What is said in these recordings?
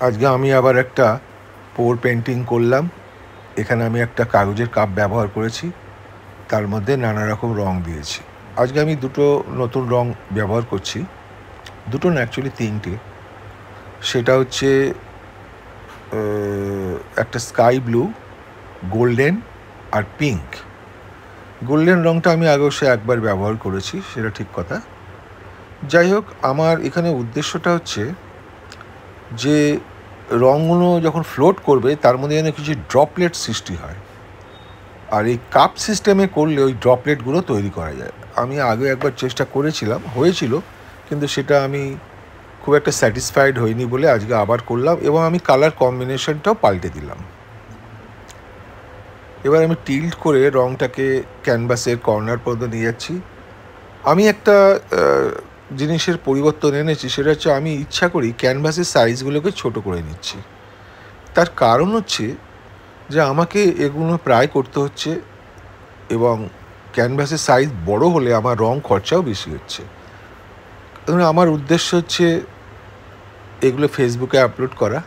আজকে আমি আবার একটা পোর পেন্টিং করলাম। এখানে আমি একটা কাগজের কাপ ব্যবহার করেছি, তার মধ্যে নানা রকম রং দিয়েছি। আজকে আমি দুটো নতুন রং ব্যবহার করছি, দুটো না অ্যাকচুয়ালি তিনটে। সেটা হচ্ছে একটা স্কাই ব্লু, গোল্ডেন আর পিঙ্ক। গোল্ডেন রংটা আমি আগেও একবার ব্যবহার করেছি, সেটা ঠিক কথা। যাই হোক, আমার এখানে উদ্দেশ্যটা হচ্ছে যে রঙগুলো যখন ফ্লোট করবে তার মধ্যে যেন কিছু ড্রপলেট সৃষ্টি হয়, আর এই কাপ সিস্টেমে করলে ওই ড্রপলেটগুলো তৈরি করা যায়। আমি আগে একবার চেষ্টা করেছিলাম, হয়েছিল, কিন্তু সেটা আমি খুব একটা স্যাটিসফাইড হইনি বলে আজকে আবার করলাম, এবং আমি কালার কম্বিনেশনটাও পাল্টে দিলাম। এবার আমি টিল্ট করে রঙটাকে ক্যানভাসের কর্নার পর্যন্ত নিয়ে যাচ্ছি। আমি একটা জিনিসের পরিবর্তন এনেছি, সেটা হচ্ছে আমি ইচ্ছা করি ক্যানভাসের সাইজগুলোকে ছোট করে নিচ্ছি। তার কারণ হচ্ছে যে আমাকে এগুলো প্রায় করতে হচ্ছে, এবং ক্যানভাসের সাইজ বড় হলে আমার রং খরচাও বেশি হচ্ছে। আমার উদ্দেশ্য হচ্ছে এগুলো ফেসবুকে আপলোড করা,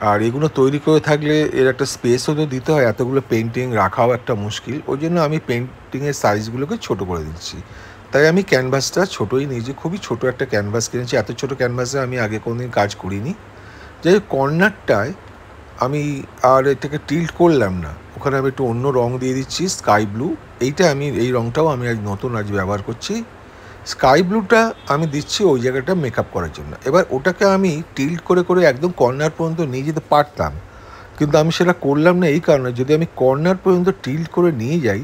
আর এগুলো তৈরি করে থাকলে এর একটা স্পেসও তো দিতে হয়, এতগুলো পেন্টিং রাখাও একটা মুশকিল। ওই জন্য আমি পেন্টিংয়ের সাইজগুলোকে ছোট করে দিচ্ছি। তাই আমি ক্যানভাসটা ছোটোই নিয়েছি, খুবই ছোট একটা ক্যানভাস কিনেছি। এত ছোট ক্যানভাসে আমি আগে কোনোদিন কাজ করিনি। যাই হোক, কর্নারটায় আমি আর এটাকে টিল্ট করলাম না, ওখানে আমি একটু অন্য রং দিয়ে দিচ্ছি, স্কাই ব্লু। এই রংটাও আমি আজ নতুন ব্যবহার করছি। স্কাই ব্লুটা আমি দিচ্ছি ওই জায়গাটা মেকআপ করার জন্য। এবার ওটাকে আমি টিল্ট করে করে একদম কর্নার পর্যন্ত নিয়ে যেতে পারতাম, কিন্তু আমি সেটা করলাম না এই কারণে, যদি আমি কর্নার পর্যন্ত টিল্ট করে নিয়ে যাই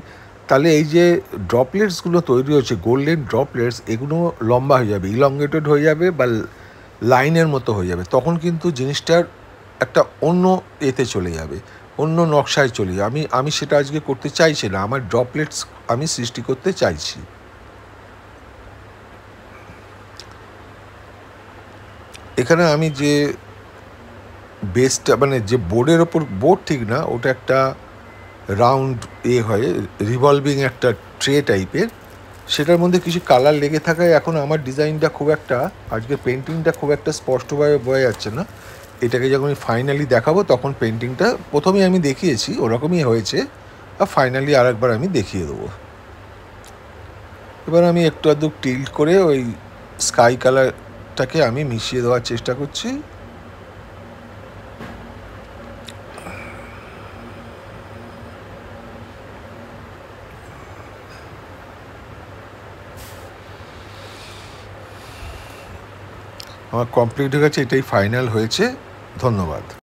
তাহলে এই যে ড্রপলেটসগুলো তৈরি হচ্ছে, গোল্ডেন ড্রপলেটস, এগুলো লম্বা হয়ে যাবে, ইলংগেটেড হয়ে যাবে, বা লাইনের মতো হয়ে যাবে। তখন কিন্তু জিনিসটার একটা অন্য এতে চলে যাবে, অন্য নকশায় চলে যাবে। আমি সেটা আজকে করতে চাইছি না, আমার ড্রপলেটস আমি সৃষ্টি করতে চাইছি। এখানে আমি যে বেসটা, মানে যে বোর্ডের ওপর, বোর্ড ঠিক না, ওটা একটা রাউন্ড হয়, রিভলভিং একটা ট্রে টাইপের, সেটার মধ্যে কিছু কালার লেগে থাকায় এখন আমার ডিজাইনটা খুব একটা, আজকে পেন্টিংটা খুব একটা স্পষ্টভাবে বোঝা যাচ্ছে না। এটাকে যখন আমি ফাইনালি দেখাবো তখন পেন্টিংটা, প্রথমেই আমি দেখিয়েছি ওরকমই হয়েছে, আর ফাইনালি আরেকবার আমি দেখিয়ে দেবো। এবার আমি একটু আধটু টিল্ট করে ওই স্কাই কালারটাকে আমি মিশিয়ে দেওয়ার চেষ্টা করছি। আমার কমপ্লিট হয়ে গেছে, এটাই ফাইনাল হয়েছে। ধন্যবাদ।